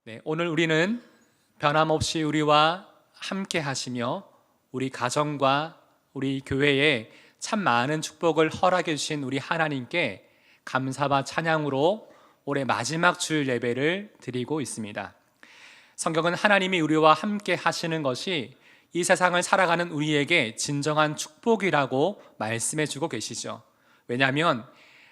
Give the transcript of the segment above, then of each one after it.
네, 오늘 우리는 변함없이 우리와 함께 하시며 우리 가정과 우리 교회에 참 많은 축복을 허락해 주신 우리 하나님께 감사와 찬양으로 올해 마지막 주일 예배를 드리고 있습니다. 성경은 하나님이 우리와 함께 하시는 것이 이 세상을 살아가는 우리에게 진정한 축복이라고 말씀해 주고 계시죠. 왜냐하면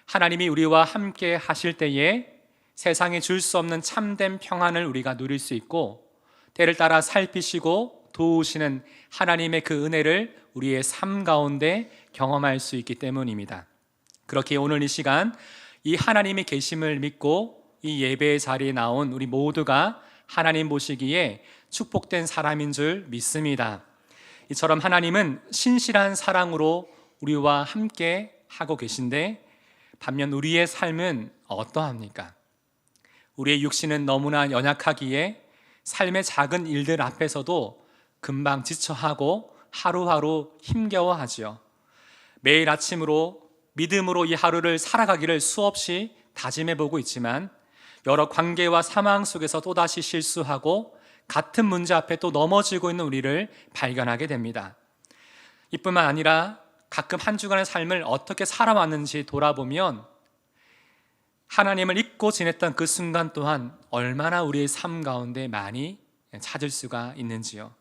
하나님이 우리와 함께 하실 때에 세상에 줄 수 없는 참된 평안을 우리가 누릴 수 있고, 때를 따라 살피시고 도우시는 하나님의 그 은혜를 우리의 삶 가운데 경험할 수 있기 때문입니다. 그렇게 오늘 이 시간 이 하나님의 계심을 믿고 이 예배의 자리에 나온 우리 모두가 하나님 보시기에 축복된 사람인 줄 믿습니다. 이처럼 하나님은 신실한 사랑으로 우리와 함께 하고 계신데, 반면 우리의 삶은 어떠합니까? 우리의 육신은 너무나 연약하기에 삶의 작은 일들 앞에서도 금방 지쳐하고 하루하루 힘겨워하지요. 매일 아침으로 믿음으로 이 하루를 살아가기를 수없이 다짐해보고 있지만 여러 관계와 상황 속에서 또다시 실수하고 같은 문제 앞에 또 넘어지고 있는 우리를 발견하게 됩니다. 이뿐만 아니라 가끔 한 주간의 삶을 어떻게 살아왔는지 돌아보면 하나님을 잊고 지냈던 그 순간 또한 얼마나 우리의 삶 가운데 많이 찾을 수가 있는지요.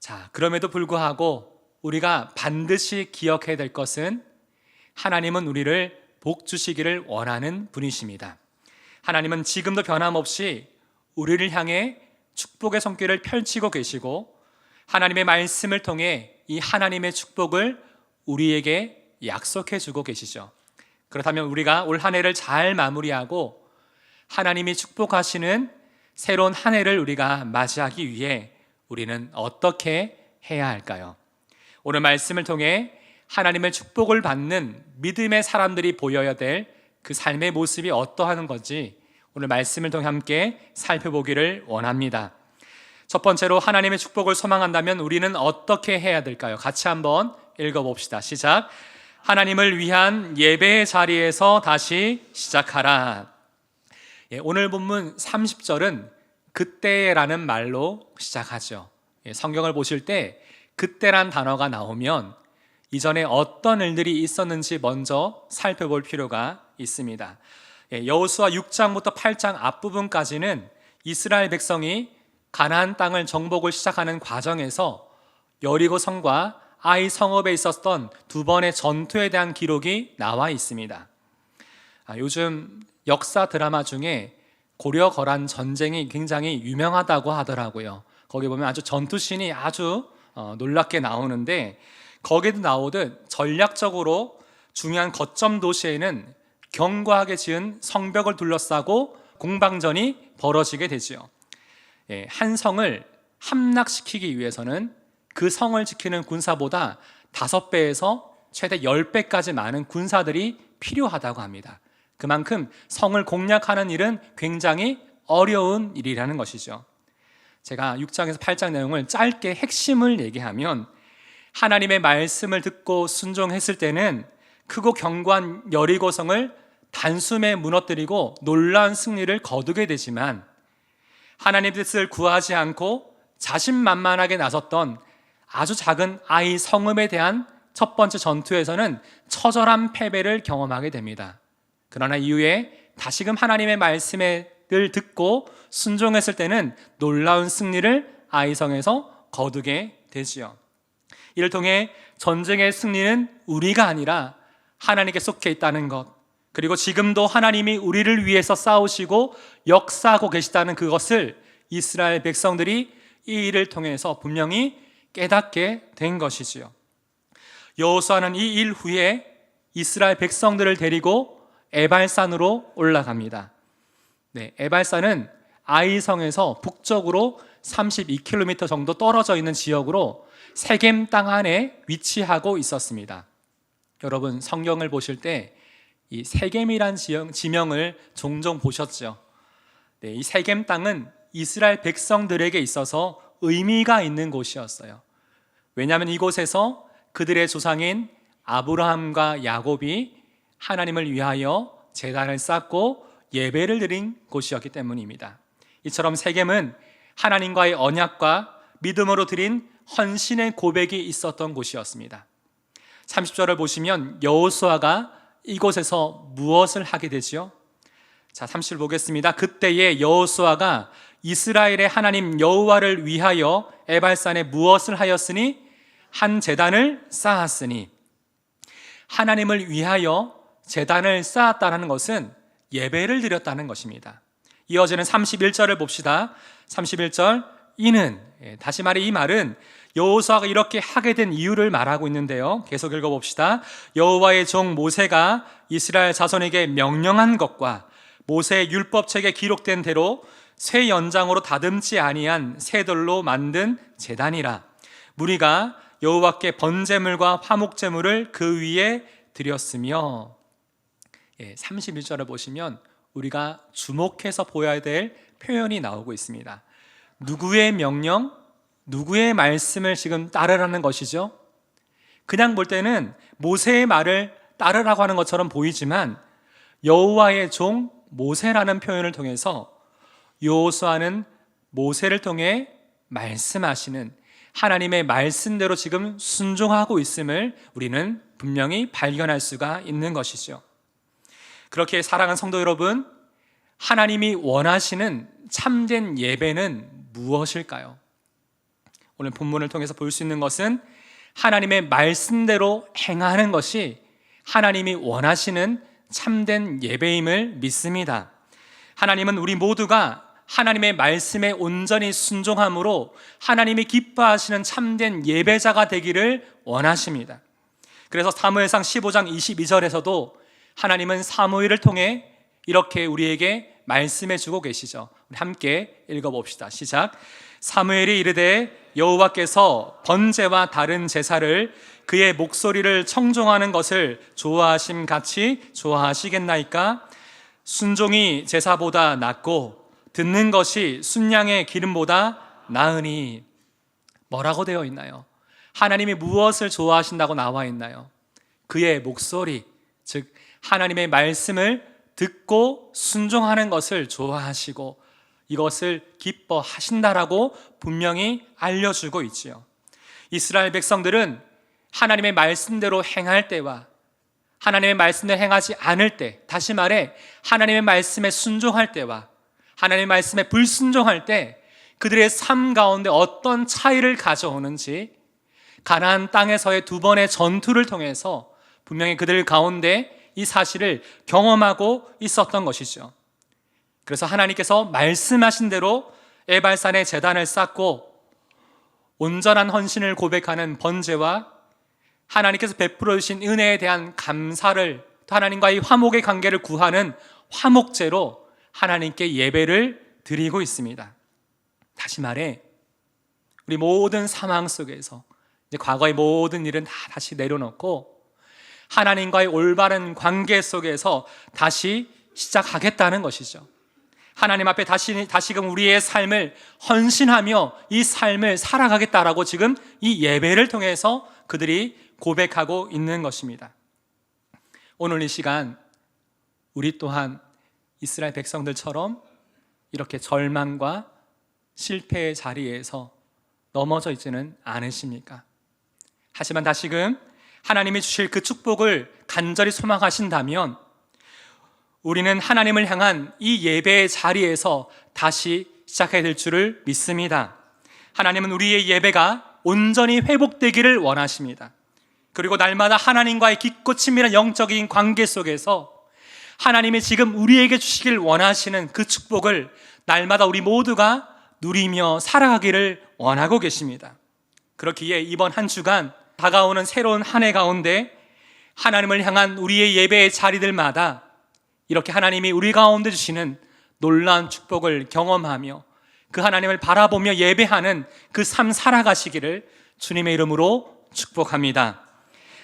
자, 그럼에도 불구하고 우리가 반드시 기억해야 될 것은 하나님은 우리를 복 주시기를 원하는 분이십니다. 하나님은 지금도 변함없이 우리를 향해 축복의 손길을 펼치고 계시고, 하나님의 말씀을 통해 이 하나님의 축복을 우리에게 약속해 주고 계시죠. 그렇다면 우리가 올 한 해를 잘 마무리하고 하나님이 축복하시는 새로운 한 해를 우리가 맞이하기 위해 우리는 어떻게 해야 할까요? 오늘 말씀을 통해 하나님의 축복을 받는 믿음의 사람들이 보여야 될 그 삶의 모습이 어떠한 건지 오늘 말씀을 통해 함께 살펴보기를 원합니다. 첫 번째로 하나님의 축복을 소망한다면 우리는 어떻게 해야 될까요? 같이 한번 읽어봅시다. 시작. 하나님을 위한 예배의 자리에서 다시 시작하라. 오늘 본문 30절은 그때라는 말로 시작하죠. 성경을 보실 때 그때란 단어가 나오면 이전에 어떤 일들이 있었는지 먼저 살펴볼 필요가 있습니다. 여호수아 6장부터 8장 앞부분까지는 이스라엘 백성이 가나안 땅을 정복을 시작하는 과정에서 여리고 성과 아이 성읍에 있었던 두 번의 전투에 대한 기록이 나와 있습니다. 요즘 역사 드라마 중에 고려 거란 전쟁이 굉장히 유명하다고 하더라고요. 거기 보면 아주 전투씬이 아주 놀랍게 나오는데, 거기도 나오듯 전략적으로 중요한 거점 도시에는 견고하게 지은 성벽을 둘러싸고 공방전이 벌어지게 되지요. 한 성을 함락시키기 위해서는 그 성을 지키는 군사보다 5배에서 최대 10배까지 많은 군사들이 필요하다고 합니다. 그만큼 성을 공략하는 일은 굉장히 어려운 일이라는 것이죠. 제가 6장에서 8장 내용을 짧게 핵심을 얘기하면, 하나님의 말씀을 듣고 순종했을 때는 크고 견고한 여리고성을 단숨에 무너뜨리고 놀라운 승리를 거두게 되지만, 하나님의 뜻을 구하지 않고 자신만만하게 나섰던 아주 작은 아이 성읍에 대한 첫 번째 전투에서는 처절한 패배를 경험하게 됩니다. 그러나 이후에 다시금 하나님의 말씀을 듣고 순종했을 때는 놀라운 승리를 아이 성에서 거두게 되지요. 이를 통해 전쟁의 승리는 우리가 아니라 하나님께 속해 있다는 것, 그리고 지금도 하나님이 우리를 위해서 싸우시고 역사하고 계시다는 그것을 이스라엘 백성들이 이 일을 통해서 분명히 깨닫게 된 것이지요. 여호수아는 이 일 후에 이스라엘 백성들을 데리고 에발산으로 올라갑니다. 에발산은 아이성에서 북쪽으로 32km 정도 떨어져 있는 지역으로 세겜 땅 안에 위치하고 있었습니다. 여러분, 성경을 보실 때 이 세겜이란 지명을 종종 보셨죠? 이 세겜 땅은 이스라엘 백성들에게 있어서 의미가 있는 곳이었어요. 왜냐하면 이곳에서 그들의 조상인 아브라함과 야곱이 하나님을 위하여 제단을 쌓고 예배를 드린 곳이었기 때문입니다. 이처럼 세겜은 하나님과의 언약과 믿음으로 드린 헌신의 고백이 있었던 곳이었습니다. 30절을 보시면 여호수아가 이곳에서 무엇을 하게 되지요? 자, 30절 보겠습니다. 그때에 여호수아가 이스라엘의 하나님 여호와를 위하여 에발산에 무엇을 하였으니? 한 제단을 쌓았으니. 하나님을 위하여 제단을 쌓았다는 것은 예배를 드렸다는 것입니다. 이어지는 31절을 봅시다. 31절, 이는, 다시 말해 이 말은 여호수아가 이렇게 하게 된 이유를 말하고 있는데요. 계속 읽어봅시다. 여호와의 종 모세가 이스라엘 자손에게 명령한 것과 모세의 율법책에 기록된 대로 새 연장으로 다듬지 아니한 새 돌로 만든 제단이라. 무리가 여호와께 번제물과 화목제물을 그 위에 드렸으며. 31절을 보시면 우리가 주목해서 보아야 될 표현이 나오고 있습니다. 누구의 명령, 누구의 말씀을 지금 따르라는 것이죠? 그냥 볼 때는 모세의 말을 따르라고 하는 것처럼 보이지만 여호와의 종 모세라는 표현을 통해서 여호수아는 모세를 통해 말씀하시는 하나님의 말씀대로 지금 순종하고 있음을 우리는 분명히 발견할 수가 있는 것이죠. 그렇게 사랑하는 성도 여러분, 하나님이 원하시는 참된 예배는 무엇일까요? 오늘 본문을 통해서 볼 수 있는 것은 하나님의 말씀대로 행하는 것이 하나님이 원하시는 참된 예배임을 믿습니다. 하나님은 우리 모두가 하나님의 말씀에 온전히 순종함으로 하나님이 기뻐하시는 참된 예배자가 되기를 원하십니다. 그래서 사무엘상 15장 22절에서도 하나님은 사무엘을 통해 이렇게 우리에게 말씀해 주고 계시죠. 우리 함께 읽어봅시다. 시작. 사무엘이 이르되 여호와께서 번제와 다른 제사를 그의 목소리를 청종하는 것을 좋아하심 같이 좋아하시겠나이까? 순종이 제사보다 낫고 듣는 것이 순양의 기름보다 나으니. 뭐라고 되어 있나요? 하나님이 무엇을 좋아하신다고 나와 있나요? 그의 목소리, 즉 하나님의 말씀을 듣고 순종하는 것을 좋아하시고 이것을 기뻐하신다라고 분명히 알려주고 있지요. 이스라엘 백성들은 하나님의 말씀대로 행할 때와 하나님의 말씀대로 행하지 않을 때, 다시 말해 하나님의 말씀에 순종할 때와 하나님의 말씀에 불순종할 때 그들의 삶 가운데 어떤 차이를 가져오는지 가나안 땅에서의 두 번의 전투를 통해서 분명히 그들 가운데 이 사실을 경험하고 있었던 것이죠. 그래서 하나님께서 말씀하신 대로 에발산에 제단을 쌓고 온전한 헌신을 고백하는 번제와 하나님께서 베풀어 주신 은혜에 대한 감사를, 또 하나님과의 화목의 관계를 구하는 화목제로 하나님께 예배를 드리고 있습니다. 다시 말해 우리 모든 상황 속에서 이제 과거의 모든 일은 다 다시 내려놓고 하나님과의 올바른 관계 속에서 다시 시작하겠다는 것이죠. 하나님 앞에 다시금 우리의 삶을 헌신하며 이 삶을 살아가겠다라고 지금 이 예배를 통해서 그들이 고백하고 있는 것입니다. 오늘 이 시간 우리 또한 이스라엘 백성들처럼 이렇게 절망과 실패의 자리에서 넘어져 있지는 않으십니까? 하지만 다시금 하나님이 주실 그 축복을 간절히 소망하신다면 우리는 하나님을 향한 이 예배의 자리에서 다시 시작해야 될 줄을 믿습니다. 하나님은 우리의 예배가 온전히 회복되기를 원하십니다. 그리고 날마다 하나님과의 깊고 친밀한 영적인 관계 속에서 하나님이 지금 우리에게 주시길 원하시는 그 축복을 날마다 우리 모두가 누리며 살아가기를 원하고 계십니다. 그렇기에 이번 한 주간 다가오는 새로운 한 해 가운데 하나님을 향한 우리의 예배의 자리들마다 이렇게 하나님이 우리 가운데 주시는 놀라운 축복을 경험하며 그 하나님을 바라보며 예배하는 그 삶 살아가시기를 주님의 이름으로 축복합니다.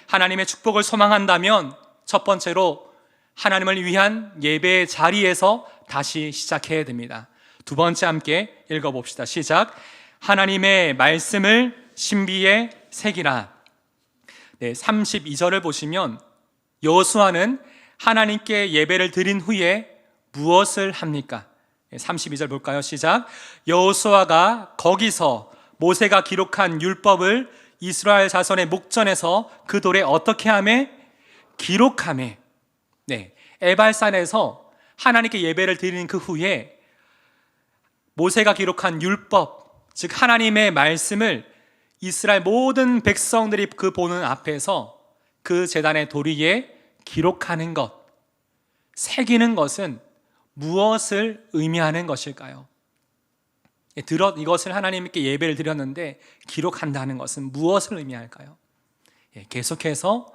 하나님의 축복을 소망한다면 첫 번째로 하나님을 위한 예배의 자리에서 다시 시작해야 됩니다. 두 번째 함께 읽어봅시다. 시작. 하나님의 말씀을 신비에 새기라. 32절을 보시면 여호수아는 하나님께 예배를 드린 후에 무엇을 합니까? 32절 볼까요? 시작. 여호수아가 거기서 모세가 기록한 율법을 이스라엘 자손의 목전에서 그 돌에 어떻게 하매? 기록하매. 에발산에서 하나님께 예배를 드리는 그 후에 모세가 기록한 율법, 즉 하나님의 말씀을 이스라엘 모든 백성들이 그 보는 앞에서 그 제단의 돌 위에 기록하는 것, 새기는 것은 무엇을 의미하는 것일까요? 이것을 하나님께 예배를 드렸는데 기록한다는 것은 무엇을 의미할까요? 계속해서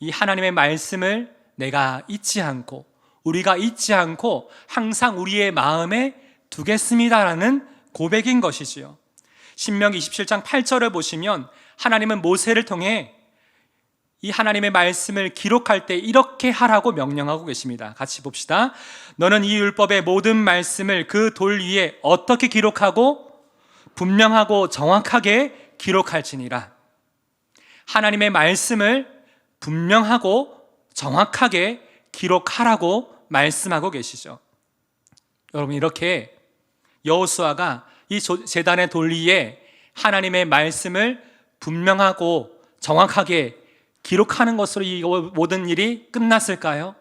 이 하나님의 말씀을 내가 잊지 않고, 우리가 잊지 않고 항상 우리의 마음에 두겠습니다라는 고백인 것이지요. 신명기 27장 8절을 보시면 하나님은 모세를 통해 이 하나님의 말씀을 기록할 때 이렇게 하라고 명령하고 계십니다. 같이 봅시다. 너는 이 율법의 모든 말씀을 그 돌 위에 어떻게 기록하고 분명하고 정확하게 기록할지니라. 하나님의 말씀을 분명하고 정확하게 기록하라고 말씀하고 계시죠. 여러분, 이렇게 여호수아가 이 제단의 돌 위에 하나님의 말씀을 분명하고 정확하게 기록하는 것으로 이 모든 일이 끝났을까요?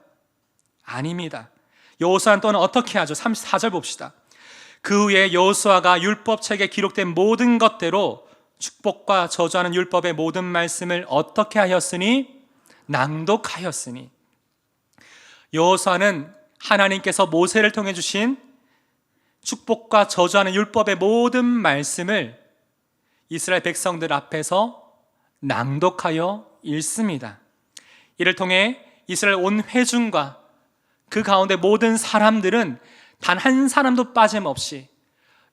아닙니다. 여호수아는 또는 어떻게 하죠? 34절 봅시다. 그 후에 여호수아가 율법책에 기록된 모든 것대로 축복과 저주하는 율법의 모든 말씀을 어떻게 하였으니? 낭독하였으니. 여호수아는 하나님께서 모세를 통해 주신 축복과 저주하는 율법의 모든 말씀을 이스라엘 백성들 앞에서 낭독하여 읽습니다. 이를 통해 이스라엘 온 회중과 그 가운데 모든 사람들은 단 한 사람도 빠짐없이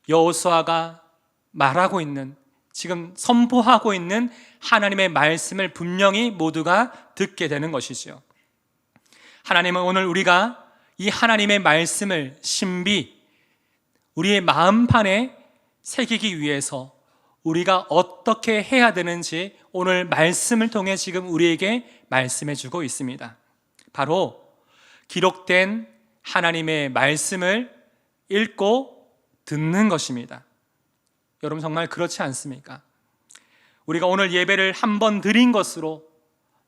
여호수아가 말하고 있는, 지금 선포하고 있는 하나님의 말씀을 분명히 모두가 듣게 되는 것이지요. 하나님은 오늘 우리가 이 하나님의 말씀을 신비 우리의 마음판에 새기기 위해서 우리가 어떻게 해야 되는지 오늘 말씀을 통해 지금 우리에게 말씀해 주고 있습니다. 바로 기록된 하나님의 말씀을 읽고 듣는 것입니다. 여러분, 정말 그렇지 않습니까? 우리가 오늘 예배를 한 번 드린 것으로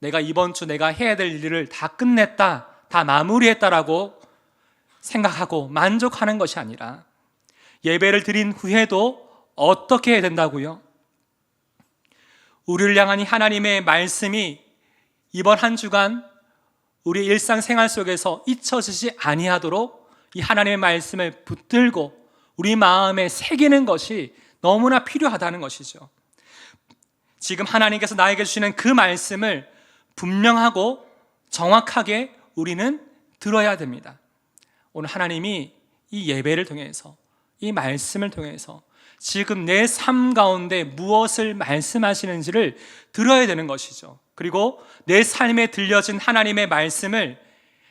내가 이번 주 내가 해야 될 일을 다 끝냈다, 다 마무리했다라고 생각하고 만족하는 것이 아니라 예배를 드린 후에도 어떻게 해야 된다고요? 우리를 향한 이 하나님의 말씀이 이번 한 주간 우리 일상생활 속에서 잊혀지지 아니하도록 이 하나님의 말씀을 붙들고 우리 마음에 새기는 것이 너무나 필요하다는 것이죠. 지금 하나님께서 나에게 주시는 그 말씀을 분명하고 정확하게 우리는 들어야 됩니다. 오늘 하나님이 이 예배를 통해서, 이 말씀을 통해서 지금 내 삶 가운데 무엇을 말씀하시는지를 들어야 되는 것이죠. 그리고 내 삶에 들려진 하나님의 말씀을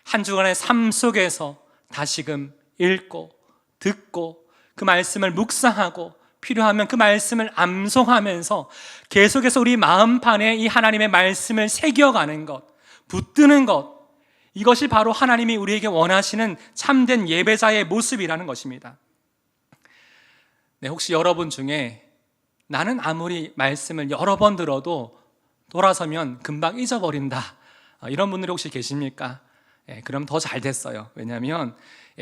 한 주간의 삶 속에서 다시금 읽고 듣고 그 말씀을 묵상하고 필요하면 그 말씀을 암송하면서 계속해서 우리 마음판에 이 하나님의 말씀을 새겨가는 것, 붙드는 것, 이것이 바로 하나님이 우리에게 원하시는 참된 예배자의 모습이라는 것입니다. 혹시 여러분 중에 나는 아무리 말씀을 여러 번 들어도 돌아서면 금방 잊어버린다, 이런 분들이 혹시 계십니까? 그럼 더 잘 됐어요. 왜냐하면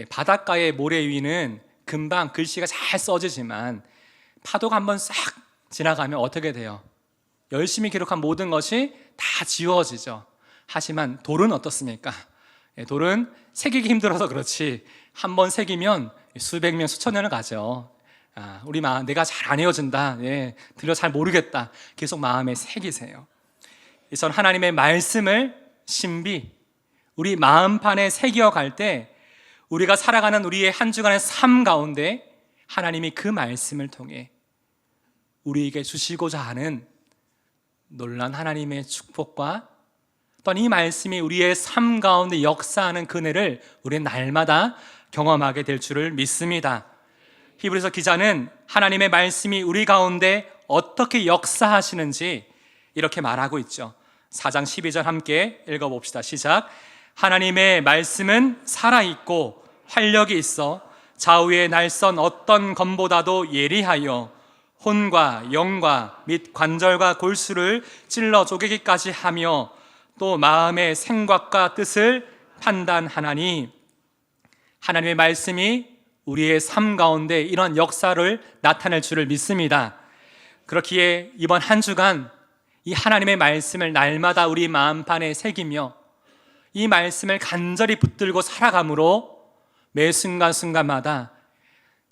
바닷가의 모래 위는 금방 글씨가 잘 써지지만 파도가 한번 싹 지나가면 어떻게 돼요? 열심히 기록한 모든 것이 다 지워지죠. 하지만 돌은 어떻습니까? 돌은 새기기 힘들어서 그렇지 한번 새기면 수백 년, 수천 년을 가죠. 우리 마음, 내가 잘 안 헤어진다, 들려 잘 모르겠다, 계속 마음에 새기세요. 그래서 하나님의 말씀을 신비 우리 마음판에 새겨갈 때 우리가 살아가는 우리의 한 주간의 삶 가운데 하나님이 그 말씀을 통해 우리에게 주시고자 하는 놀라운 하나님의 축복과 또한 이 말씀이 우리의 삶 가운데 역사하는 그네를 우리는 날마다 경험하게 될 줄을 믿습니다. 히브리서 기자는 하나님의 말씀이 우리 가운데 어떻게 역사하시는지 이렇게 말하고 있죠. 4장 12절 함께 읽어봅시다. 시작. 하나님의 말씀은 살아있고 활력이 있어 좌우의 날선 어떤 검보다도 예리하여 혼과 영과 및 관절과 골수를 찔러 쪼개기까지 하며 또 마음의 생각과 뜻을 판단하나니, 하나님의 말씀이 우리의 삶 가운데 이런 역사를 나타낼 줄을 믿습니다. 그렇기에 이번 한 주간 이 하나님의 말씀을 날마다 우리 마음판에 새기며 이 말씀을 간절히 붙들고 살아감으로 매 순간순간마다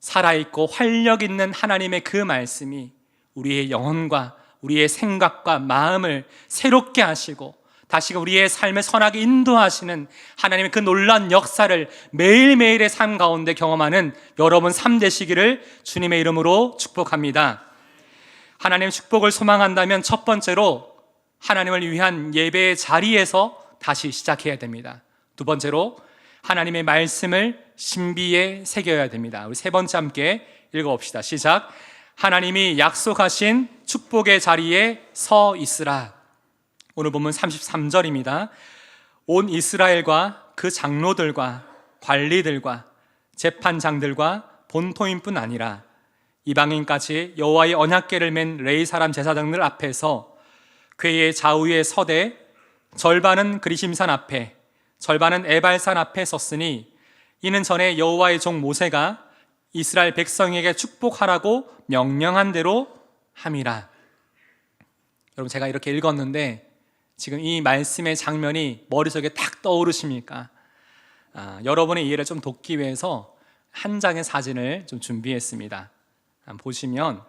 살아있고 활력 있는 하나님의 그 말씀이 우리의 영혼과 우리의 생각과 마음을 새롭게 하시고 다시금 우리의 삶을 선하게 인도하시는 하나님의 그 놀라운 역사를 매일매일의 삶 가운데 경험하는 여러분 삶 되시기를 주님의 이름으로 축복합니다. 하나님의 축복을 소망한다면 첫 번째로 하나님을 위한 예배의 자리에서 다시 시작해야 됩니다. 두 번째로 하나님의 말씀을 신비에 새겨야 됩니다. 우리 세 번째 함께 읽어봅시다. 시작. 하나님이 약속하신 축복의 자리에 서 있으라. 오늘 본문 33절입니다. 온 이스라엘과 그 장로들과 관리들과 재판장들과 본토인뿐 아니라 이방인까지 여호와의 언약궤를 맨 레위 사람 제사장들 앞에서 궤의 좌우에 서되 절반은 그리심산 앞에 절반은 에발산 앞에 섰으니 이는 전에 여호와의 종 모세가 이스라엘 백성에게 축복하라고 명령한 대로 함이라. 여러분, 제가 이렇게 읽었는데 지금 이 말씀의 장면이 머릿속에 딱 떠오르십니까? 여러분의 이해를 좀 돕기 위해서 한 장의 사진을 좀 준비했습니다. 보시면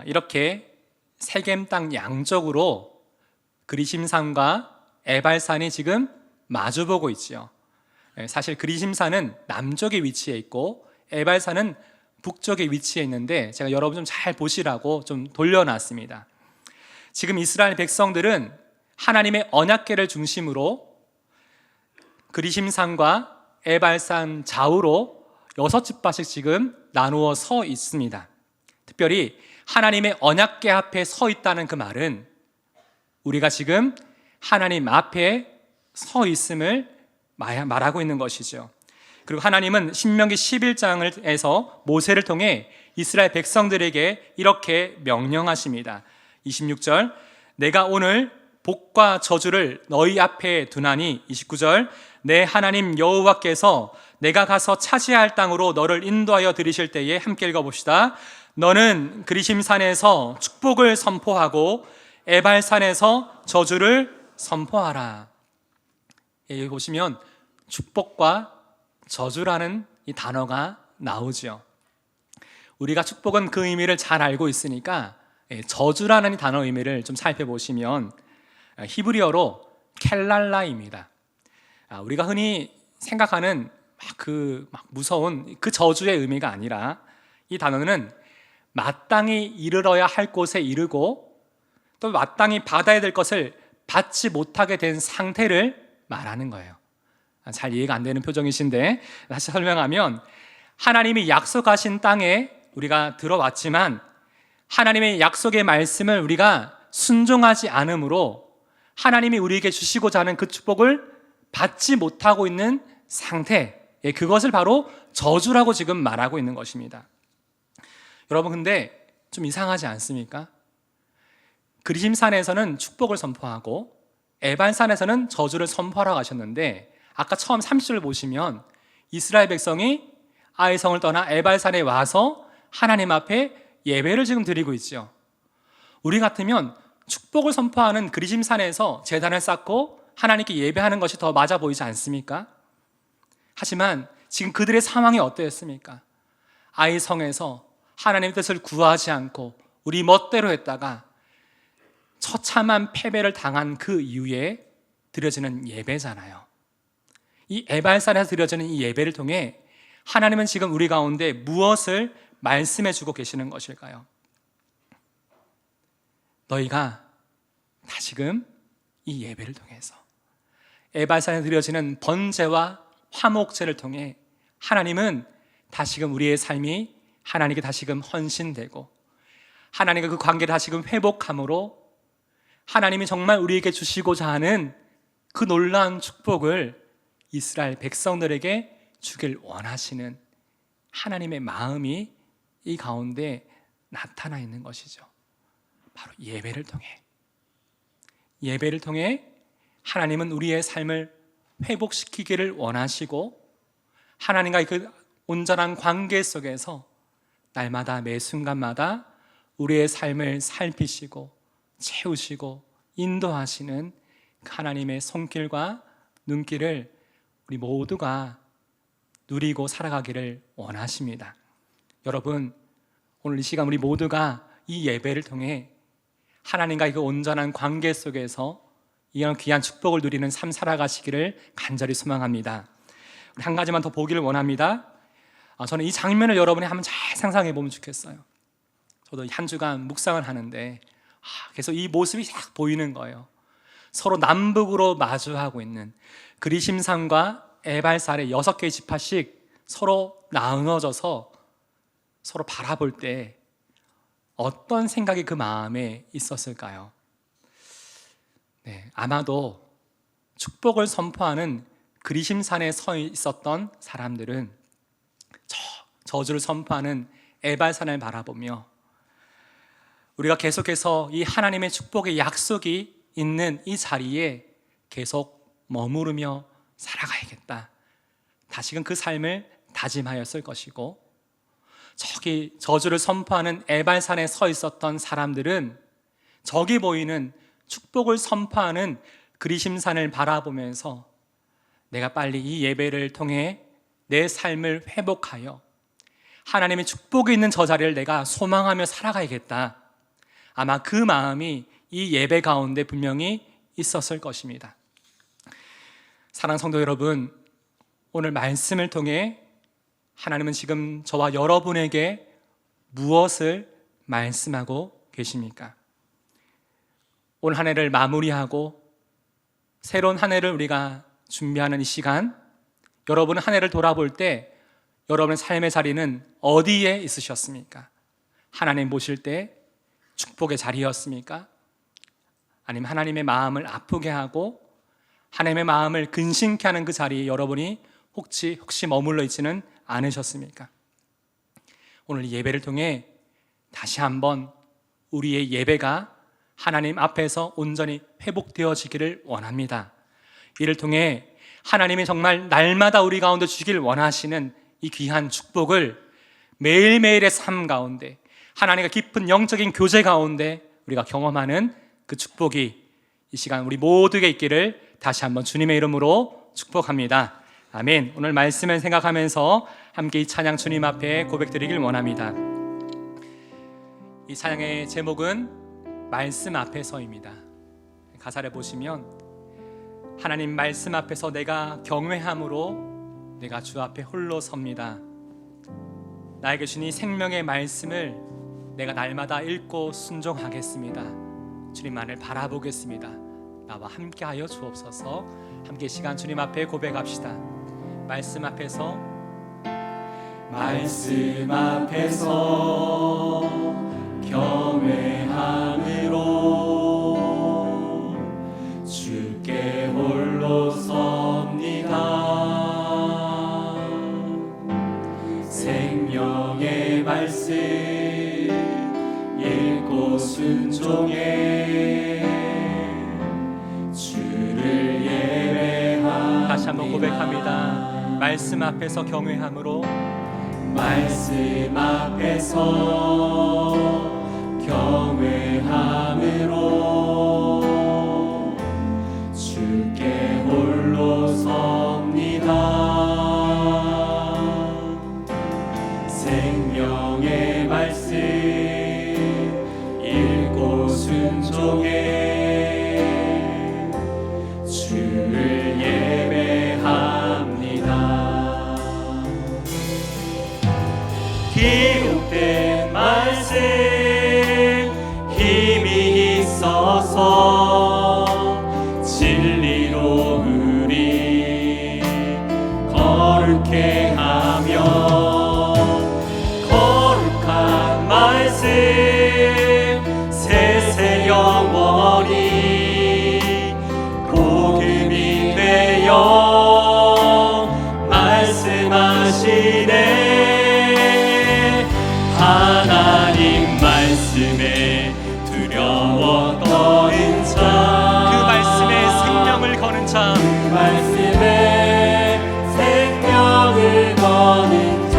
이렇게 세겜 땅 양쪽으로 그리심산과 에발산이 지금 마주보고 있죠. 사실 그리심산은 남쪽에 위치해 있고 에발산은 북쪽에 위치해 있는데 제가 여러분 좀 잘 보시라고 좀 돌려놨습니다. 지금 이스라엘 백성들은 하나님의 언약궤를 중심으로 그리심산과 에발산 좌우로 6집바씩 지금 나누어 서 있습니다. 특별히 하나님의 언약궤 앞에 서 있다는 그 말은 우리가 지금 하나님 앞에 서 있음을 말하고 있는 것이죠. 그리고 하나님은 신명기 11장에서 모세를 통해 이스라엘 백성들에게 이렇게 명령하십니다. 26절, 내가 오늘 복과 저주를 너희 앞에 두나니, 29절, 내 하나님 여호와께서 내가 가서 차지할 땅으로 너를 인도하여 들이실 때에 함께 읽어봅시다. 너는 그리심산에서 축복을 선포하고 에발산에서 저주를 선포하라. 여기 보시면 축복과 저주라는 이 단어가 나오죠. 우리가 축복은 그 의미를 잘 알고 있으니까 저주라는 이 단어 의미를 좀 살펴보시면 히브리어로 켈랄라입니다. 우리가 흔히 생각하는 막 무서운 그 저주의 의미가 아니라 이 단어는 마땅히 이르러야 할 곳에 이르고 또 마땅히 받아야 될 것을 받지 못하게 된 상태를 말하는 거예요. 잘 이해가 안 되는 표정이신데 다시 설명하면 하나님이 약속하신 땅에 우리가 들어왔지만 하나님의 약속의 말씀을 우리가 순종하지 않으므로 하나님이 우리에게 주시고자 하는 그 축복을 받지 못하고 있는 상태, 그것을 바로 저주라고 지금 말하고 있는 것입니다. 여러분, 근데 좀 이상하지 않습니까? 그리심산에서는 축복을 선포하고 에발산에서는 저주를 선포하라고 하셨는데 아까 처음 30절을 보시면 이스라엘 백성이 아이성을 떠나 에발산에 와서 하나님 앞에 예배를 지금 드리고 있죠. 우리 같으면 축복을 선포하는 그리심산에서 제단을 쌓고 하나님께 예배하는 것이 더 맞아 보이지 않습니까? 하지만 지금 그들의 상황이 어떠했습니까? 아이성에서 하나님의 뜻을 구하지 않고 우리 멋대로 했다가 처참한 패배를 당한 그 이후에 드려지는 예배잖아요. 이 에발산에서 드려지는 이 예배를 통해 하나님은 지금 우리 가운데 무엇을 말씀해 주고 계시는 것일까요? 너희가 다시금 이 예배를 통해서 에발산에 드려지는 번제와 화목제를 통해 하나님은 다시금 우리의 삶이 하나님께 다시금 헌신되고 하나님과 그 관계를 다시금 회복함으로 하나님이 정말 우리에게 주시고자 하는 그 놀라운 축복을 이스라엘 백성들에게 주길 원하시는 하나님의 마음이 이 가운데 나타나 있는 것이죠. 바로 예배를 통해 하나님은 우리의 삶을 회복시키기를 원하시고, 하나님과의 그 온전한 관계 속에서 날마다 매 순간마다 우리의 삶을 살피시고 채우시고 인도하시는 하나님의 손길과 눈길을 우리 모두가 누리고 살아가기를 원하십니다. 여러분, 오늘 이 시간 우리 모두가 이 예배를 통해 하나님과의 그 온전한 관계 속에서 이런 귀한 축복을 누리는 삶 살아가시기를 간절히 소망합니다. 우리 한 가지만 더 보기를 원합니다. 저는 이 장면을 여러분이 한번 잘 상상해 보면 좋겠어요. 저도 한 주간 묵상을 하는데 계속 이 모습이 딱 보이는 거예요. 서로 남북으로 마주하고 있는 그리심산과 에발산의 6개의 지파씩 서로 나눠져서 서로 바라볼 때 어떤 생각이 그 마음에 있었을까요? 아마도 축복을 선포하는 그리심산에 서 있었던 사람들은 저주를 선포하는 에발산을 바라보며 우리가 계속해서 이 하나님의 축복의 약속이 있는 이 자리에 계속 머무르며 살아가야겠다, 다시금 그 삶을 다짐하였을 것이고, 저기 저주를 선포하는 에발산에 서 있었던 사람들은 저기 보이는 축복을 선포하는 그리심산을 바라보면서 내가 빨리 이 예배를 통해 내 삶을 회복하여 하나님의 축복이 있는 저 자리를 내가 소망하며 살아가야겠다, 아마 그 마음이 이 예배 가운데 분명히 있었을 것입니다. 사랑하는 성도 여러분, 오늘 말씀을 통해 하나님은 지금 저와 여러분에게 무엇을 말씀하고 계십니까? 올 한 해를 마무리하고 새로운 한 해를 우리가 준비하는 이 시간, 여러분은 한 해를 돌아볼 때 여러분의 삶의 자리는 어디에 있으셨습니까? 하나님 보실 때 축복의 자리였습니까? 아니면 하나님의 마음을 아프게 하고 하나님의 마음을 근심케 하는 그 자리에 여러분이 혹시 머물러 있지는 않으셨습니까? 오늘 이 예배를 통해 다시 한번 우리의 예배가 하나님 앞에서 온전히 회복되어지기를 원합니다. 이를 통해 하나님이 정말 날마다 우리 가운데 주시길 원하시는 이 귀한 축복을 매일매일의 삶 가운데, 하나님과 깊은 영적인 교제 가운데 우리가 경험하는 그 축복이 이 시간 우리 모두에게 있기를 다시 한번 주님의 이름으로 축복합니다. 아멘. 오늘 말씀을 생각하면서 함께 이 찬양 주님 앞에 고백드리길 원합니다. 이 찬양의 제목은 말씀 앞에서입니다. 가사를 보시면 하나님 말씀 앞에서 내가 경외함으로 내가 주 앞에 홀로 섭니다. 나에게 주니 생명의 말씀을 내가 날마다 읽고 순종하겠습니다. 주님만을 바라보겠습니다. 나와 함께하여 주옵소서. 함께 시간 주님 앞에 고백합시다. 말씀 앞에서 경외함으로 주께 홀로 섭니다. 생명의 말씀 읽고 순종해 주를 예배합니다. 다시 한번 고백합니다. 말씀 앞에서 경외함으로, 말씀 앞에서 경외함으로 주께 홀로 섭니다. 생명의 말씀 읽고 순종해 주를 예배합니다. 기록된 말씀 힘이 있어서 진리로 우리 거룩해 하며, 거룩한 말씀 세세 영원히 복음이 되어 말씀하시네. 하나님 말씀에 두려워 떠는 자, 그 말씀에 생명을 거는 자, 그 말씀에 생명을 거는 자,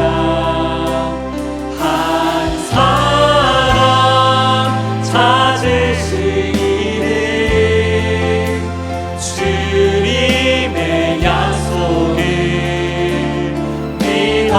한 사람 찾으시기를 주님의 약속을 믿어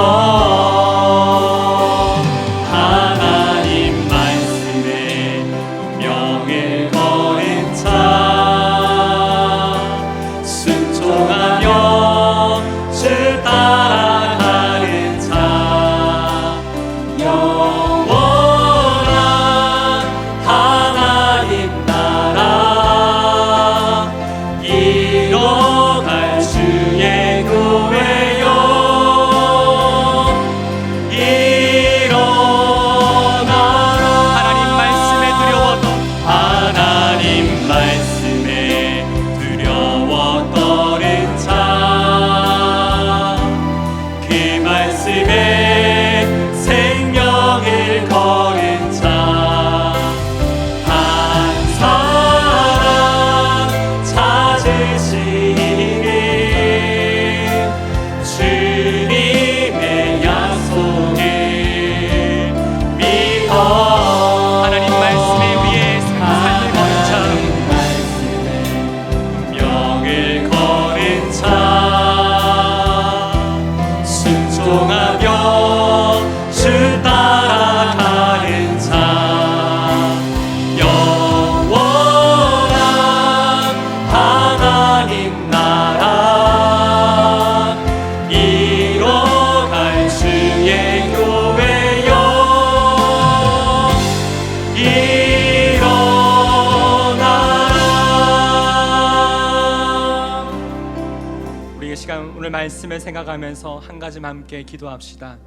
오늘 말씀을 생각하면서 한 가지만 함께 기도합시다.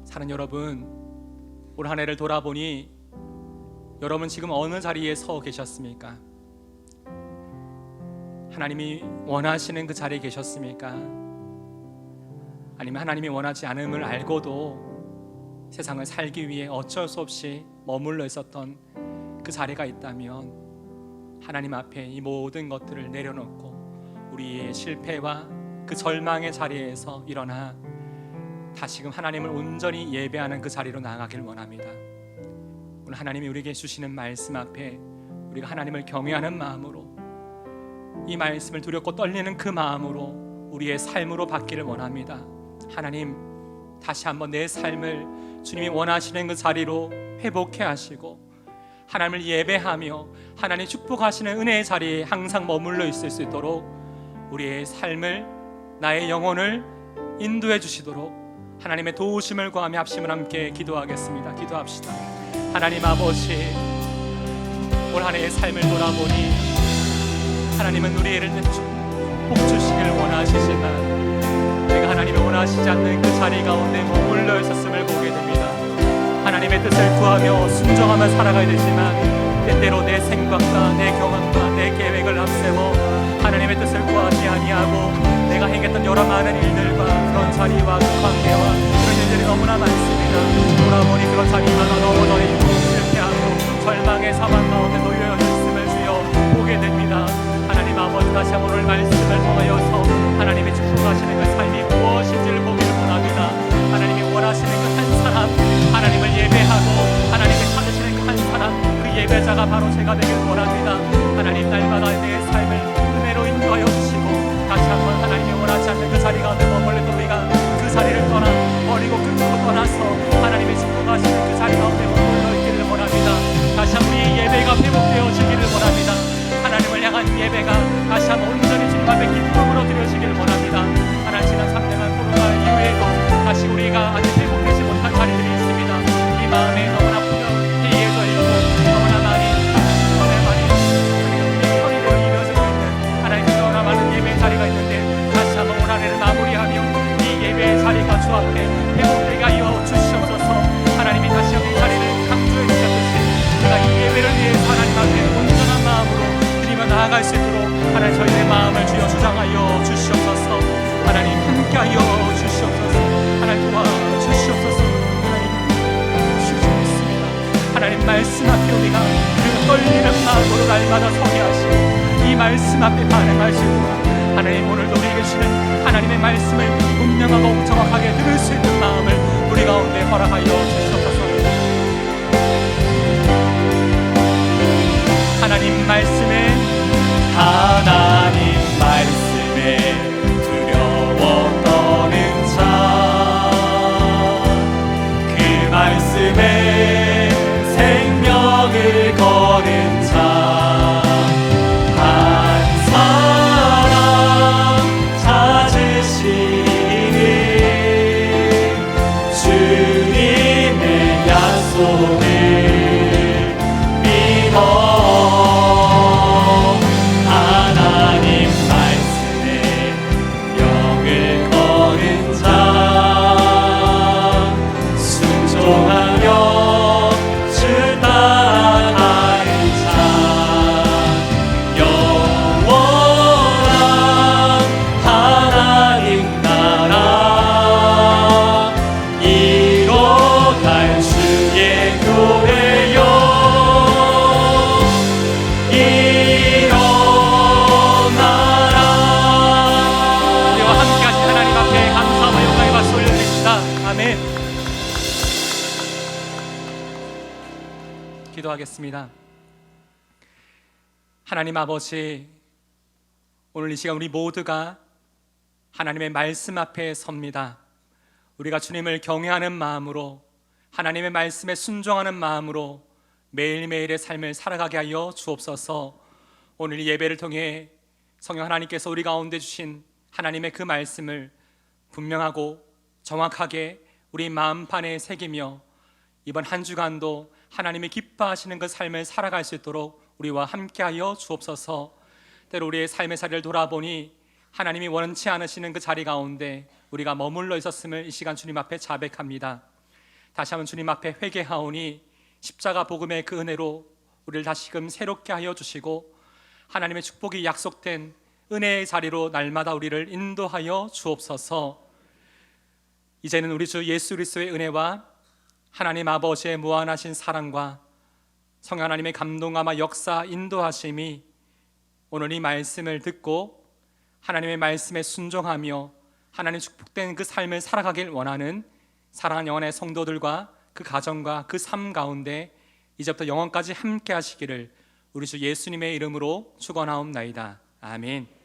사는 여러분, 올 한 해를 돌아보니 여러분 지금 어느 자리에 서 계셨습니까? 하나님이 원하시는 그 자리에 계셨습니까? 아니면 하나님이 원하지 않음을 알고도 세상을 살기 위해 어쩔 수 없이 머물러 있었던 그 자리가 있다면 하나님 앞에 이 모든 것들을 내려놓고 우리의 실패와 그 절망의 자리에서 일어나 다시금 하나님을 온전히 예배하는 그 자리로 나아가길 원합니다. 오늘 하나님이 우리에게 주시는 말씀 앞에 우리가 하나님을 경외하는 마음으로, 이 말씀을 두렵고 떨리는 그 마음으로 우리의 삶으로 바뀌를 원합니다. 하나님, 다시 한번 내 삶을 주님이 원하시는 그 자리로 회복해 하시고 하나님을 예배하며 하나님 축복하시는 은혜의 자리에 항상 머물러 있을 수 있도록 우리의 삶을, 나의 영혼을 인도해 주시도록 하나님의 도우심을 구하며 합심을 함께 기도하겠습니다. 기도합시다. 하나님 아버지, 올 한 해의 삶을 돌아보니 하나님은 우리를 복 주시기를 원하시지만 내가 하나님이 원하시지 않는 그 자리 가운데 머물러 있었음을 보게 됩니다. 하나님의 뜻을 구하며 순종하며 살아가야 되지만 때때로 내 생각과 내 경험과 내 계획을 앞세워 하나님의 뜻을 구하지 아니하고 내가 행했던 여러 많은 일들과 그런 자리와 그 관계와 그런 일들이 너무나 많습니다. 돌아보니 그런 자리마다 넘어져 있고 실패하고 절망의 상황 가운데 놓여 있음을 주여 보게 됩니다. 하나님 아버지, 다시 한번 오늘 말씀을 통하여서 하나님의 축복하시는 그 삶이 무엇인지를 보기를 원합니다. 하나님이 원하시는 그 한 사람, 하나님을 예배하고 하나님을 찾으시는 그 한 사람, 그 예배자가 바로 제가 되길 원합니다. 하나님, 날마다 내 삶을 은혜로 인도하여 주시고 다시 한번 하나님이 원하지 않는 그 자리 가운데 머물렀던 우리가 그 자리를 떠나 버리고 끝으로 떠나서 하나님의 축복하시는 그 자리 가운데 머물러 있기를 원합니다. 다시 한번 우리의 예배가 회복되어지기를 원합니다. 하나님을 향한 예배가 다시 한번 온전히 주님 앞에 기쁨으로 드려지기를 원합니다. 하나님, 지난 3년간 코로나 이후에도 다시 우리가 아직 회복되지 못한 자리들이 있습니다. 이 마음에 너무나 해이해져 있고 너무나 많이 허리로 이루어지고 있는 하나님, 너무나 많은 예배 자리가 있는데 다시 한번 올 한 해를 마무리하며 이 예배의 자리가 주 앞에 회복되게 하여 주시옵소서. 하나님이 다시 한번 이 자리를 강조해 주셨듯이 우리가 이 예배를 위해서 하나님 앞에 온전한 마음으로 드리며 나아갈 수 있도록 하나님, 저희의 마음을 주여 주장하여 주시옵소서. 하나님, 함께하여 주시옵소서. 하나님, 도와주시옵소서. 하나님, 날마다 서게 하시고 이 말씀 앞에 반응할 수 있도록 하나님 오늘도 우리에게 주시는 하나님의 말씀을 분명하고 정확하게 들을 수 있는 마음을 우리 가운데 허락하여 주시옵소서. 하나님 말씀에 두려워 떠는 자, 그 말씀에 생명을 거는 자, 한 사람 찾으시는 주님의 약속을 믿어. 기도하겠습니다. 하나님 아버지, 오늘 이 시간 우리 모두가 하나님의 말씀 앞에 섭니다. 우리가 주님을 경외하는 마음으로, 하나님의 말씀에 순종하는 마음으로 매일매일의 삶을 살아가게 하여 주옵소서. 오늘 이 예배를 통해 성령 하나님께서 우리 가운데 주신 하나님의 그 말씀을 분명하고 정확하게 우리 마음판에 새기며 이번 한 주간도 하나님이 기뻐하시는 그 삶을 살아갈 수 있도록 우리와 함께하여 주옵소서. 때로 우리의 삶의 자리를 돌아보니 하나님이 원치 않으시는 그 자리 가운데 우리가 머물러 있었음을 이 시간 주님 앞에 자백합니다. 다시 한번 주님 앞에 회개하오니 십자가 복음의 그 은혜로 우리를 다시금 새롭게 하여 주시고 하나님의 축복이 약속된 은혜의 자리로 날마다 우리를 인도하여 주옵소서. 이제는 우리 주 예수 그리스도의 은혜와 하나님 아버지의 무한하신 사랑과 성령 하나님의 감동하마 역사 인도하심이 오늘 이 말씀을 듣고 하나님의 말씀에 순종하며 하나님 축복된 그 삶을 살아가길 원하는 사랑하는 영혼의 성도들과 그 가정과 그 삶 가운데 이제부터 영원까지 함께 하시기를 우리 주 예수님의 이름으로 축원하옵나이다. 아멘.